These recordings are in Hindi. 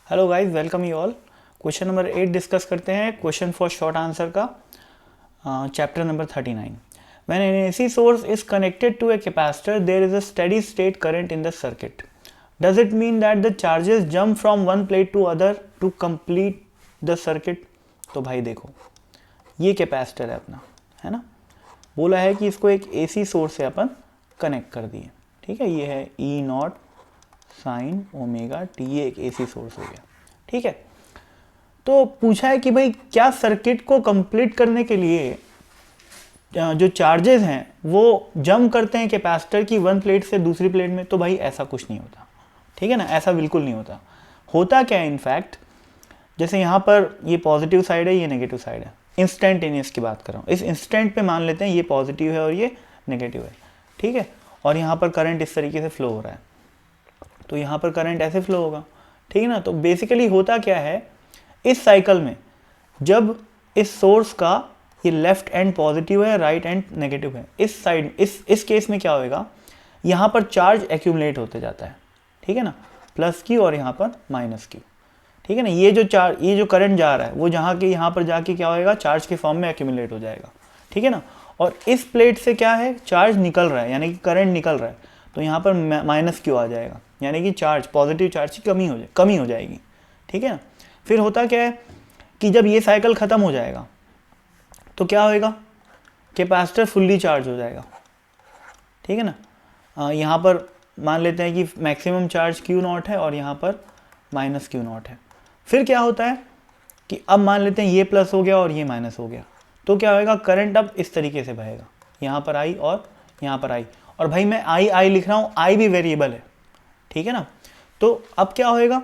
Hello guys, welcome you all. Question number 8 discuss करते हैं। क्वेश्चन फॉर शॉर्ट आंसर का chapter number 39। When an AC source is connected to a capacitor there is a steady state current in the circuit. Does it mean that the charges jump from one plate to other to complete the circuit? तो भाई देखो, ये कैपेसिटर है अपना, है ना। बोला है कि इसको एक एसी सोर्स से अपन कनेक्ट कर दिए, ठीक है। ये है ई नॉट साइन ओमेगा टी, ये एक एसी सोर्स हो गया, ठीक है। तो पूछा है कि भाई क्या सर्किट को कंप्लीट करने के लिए जो चार्जेस हैं वो जंप करते हैं कैपेसिटर की वन प्लेट से दूसरी प्लेट में? तो भाई ऐसा कुछ नहीं होता, ठीक है ना, ऐसा बिल्कुल नहीं होता। होता क्या है, इनफैक्ट जैसे यहाँ पर ये पॉजिटिव साइड है, ये नेगेटिव साइड है। इंस्टेंटेनियस की बात कर रहा हूँ, इस इंस्टेंट पे मान लेते हैं ये पॉजिटिव है और ये नेगेटिव है, ठीक है। और यहाँ पर करंट इस तरीके से फ्लो हो रहा है, तो यहाँ पर करंट ऐसे फ्लो होगा, ठीक है ना। तो बेसिकली होता क्या है इस साइकिल में, जब इस सोर्स का ये लेफ्ट एंड पॉजिटिव है, राइट एंड नेगेटिव है, इस साइड इस केस में क्या होएगा, यहाँ पर चार्ज एक्यूमुलेट होते जाता है, ठीक है ना, प्लस क्यू और यहाँ पर माइनस क्यू, ठीक है ना। ये जो करंट जा रहा है वो जहाँ के यहाँ पर जाके क्या होएगा, चार्ज के फॉर्म में एक्यूमुलेट हो जाएगा, ठीक है ना। और इस प्लेट से क्या है, चार्ज निकल रहा है, यानी कि करंट निकल रहा है, तो यहाँ पर माइनस क्यू आ जाएगा, यानी कि चार्ज, पॉजिटिव चार्ज की कमी हो जाएगी, ठीक है ना। फिर होता क्या है कि जब ये साइकिल ख़त्म हो जाएगा तो क्या होएगा, कैपेसिटर फुल्ली चार्ज हो जाएगा, ठीक है ना। यहाँ पर मान लेते हैं कि मैक्सिमम चार्ज क्यू नॉट है और यहाँ पर माइनस क्यू नॉट है। फिर क्या होता है कि अब मान लेते हैं ये प्लस हो गया और ये माइनस हो गया, तो क्या होएगा, करंट अब इस तरीके से बहेगा, यहाँ पर आई और यहाँ पर आई। और भाई मैं आई लिख रहा हूँ, आई भी वेरिएबल है, ठीक है ना। तो अब क्या होएगा,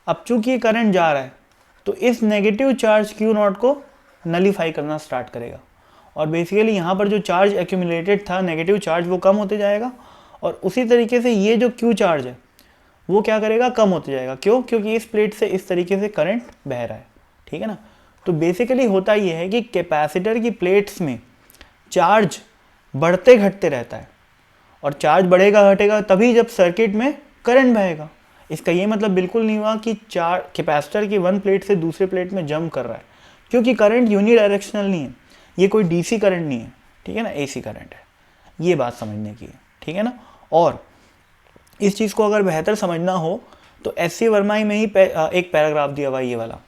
अब चूंकि ये करंट जा रहा है तो इस नेगेटिव चार्ज क्यू नॉट को नलीफाई करना स्टार्ट करेगा, और बेसिकली यहाँ पर जो चार्ज एक्यूमुलेटेड था, नेगेटिव चार्ज, वो कम होते जाएगा। और उसी तरीके से ये जो क्यू चार्ज है वो क्या करेगा, कम होते जाएगा। क्यों? क्योंकि इस प्लेट से इस तरीके से करंट बह रहा है, ठीक है ना। तो बेसिकली होता ये है कि कैपेसिटर की प्लेट्स में चार्ज बढ़ते घटते रहता है, और चार्ज बढ़ेगा घटेगा तभी जब सर्किट में करंट बहेगा। इसका ये मतलब बिल्कुल नहीं हुआ कि कैपेसिटर की वन प्लेट से दूसरे प्लेट में जंप कर रहा है, क्योंकि करंट यूनी डायरेक्शनल नहीं है, ये कोई डीसी करंट नहीं है, ठीक है ना, एसी करंट है। ये बात समझने की है, ठीक है ना। और इस चीज़ को अगर बेहतर समझना हो तो एस.सी. वर्मा में ही एक पैराग्राफ दिया हुआ है, ये वाला,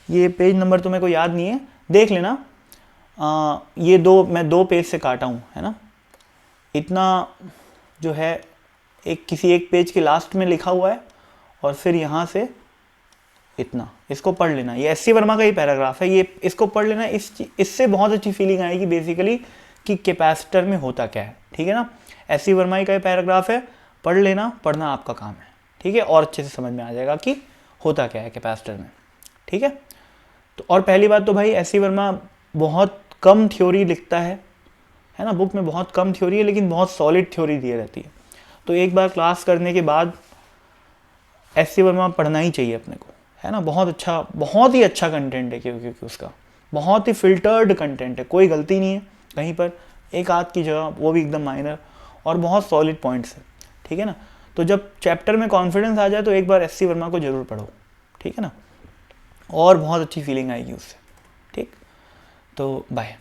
ये पेज नंबर तो मेरे को याद नहीं है, देख लेना। ये मैं दो पेज से काटा हूँ, है ना। इतना जो है किसी एक पेज के लास्ट में लिखा हुआ है, और फिर यहाँ से इतना, इसको पढ़ लेना। ये एस.सी. वर्मा का ही पैराग्राफ है, ये इसको पढ़ लेना। इससे बहुत अच्छी फीलिंग आएगी बेसिकली कि कैपेसिटर में होता क्या है, ठीक है ना। एस.सी. वर्मा का ही पैराग्राफ है, पढ़ लेना, पढ़ना आपका काम है, ठीक है। और अच्छे से समझ में आ जाएगा कि होता क्या है कैपेसिटर में, ठीक है। तो और पहली बात तो भाई एस.सी. वर्मा बहुत कम थ्योरी लिखता है ना, बुक में बहुत कम थ्योरी है, लेकिन बहुत सॉलिड थ्योरी दी रहती है। तो एक बार क्लास करने के बाद एस.सी. वर्मा पढ़ना ही चाहिए अपने को, है ना। बहुत ही अच्छा कंटेंट है, क्योंकि उसका बहुत ही फिल्टर्ड कंटेंट है, कोई गलती नहीं है कहीं पर, एक आध की जगह, वो भी एकदम माइनर, और बहुत सॉलिड पॉइंट्स है, ठीक है ना। तो जब चैप्टर में कॉन्फिडेंस आ जाए तो एक बार एस.सी. वर्मा को जरूर पढ़ो, ठीक है ना, और बहुत अच्छी फीलिंग आएगी उससे, ठीक। तो बाय।